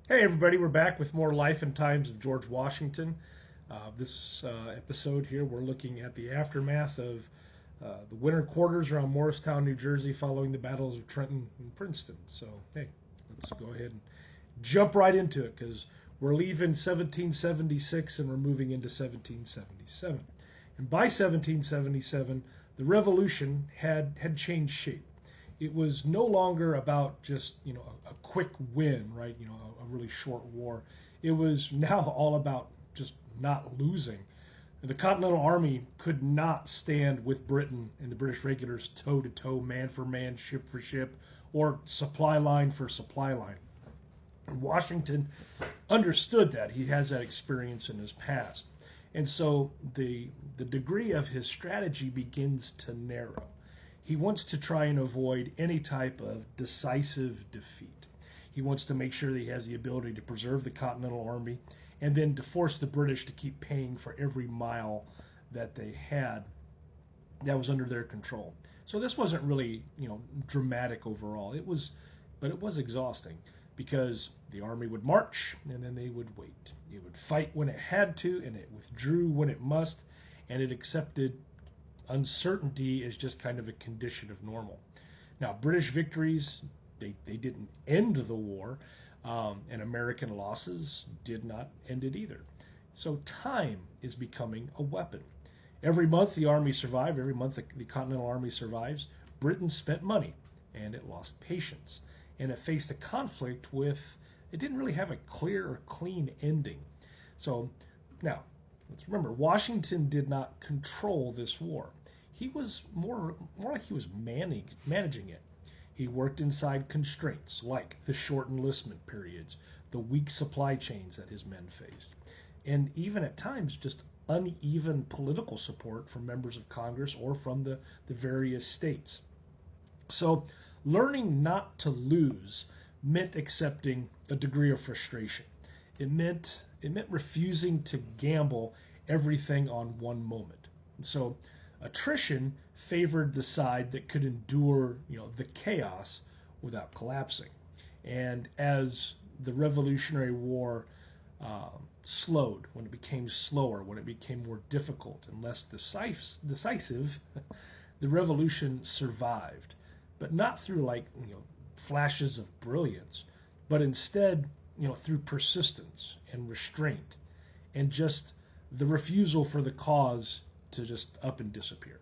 Hey, everybody, we're back with more Life and Times of George Washington. This episode here, we're looking at the aftermath of the winter quarters around Morristown, New Jersey, following the battles of Trenton and Princeton. So, hey, let's go ahead and jump right into it because we're leaving 1776 and we're moving into 1777. And by 1777, the Revolution had changed shape. It was no longer about just a quick win, right? A really short war. It was now all about just not losing. The Continental Army could not stand with Britain and the British regulars toe to toe, man for man, ship for ship, or supply line for supply line. And Washington understood that. He has that experience in his past. And so the degree of his strategy begins to narrow. He wants to try and avoid any type of decisive defeat. He wants to make sure that he has the ability to preserve the Continental Army and then to force the British to keep paying for every mile that they had that was under their control. So this wasn't really, dramatic overall. But it was exhausting because the army would march and then they would wait. It would fight when it had to and it withdrew when it must, and it accepted uncertainty is just kind of a condition of normal. Now, British victories, they didn't end the war, and American losses did not end it either. So time is becoming a weapon. Every month the army survived, every month the Continental Army survives. Britain spent money, and it lost patience. And it faced a conflict it didn't really have a clear or clean ending. So now, let's remember, Washington did not control this war. He was more like he was managing it. He worked inside constraints like the short enlistment periods, the weak supply chains that his men faced, and even at times just uneven political support from members of Congress or from the various states. So learning not to lose meant accepting a degree of frustration. It meant refusing to gamble everything on one moment. And so attrition favored the side that could endure, the chaos without collapsing. And as the Revolutionary War slowed, when it became slower, when it became more difficult and less decisive, the revolution survived, but not through flashes of brilliance, but instead, through persistence and restraint and just the refusal for the cause to just up and disappear.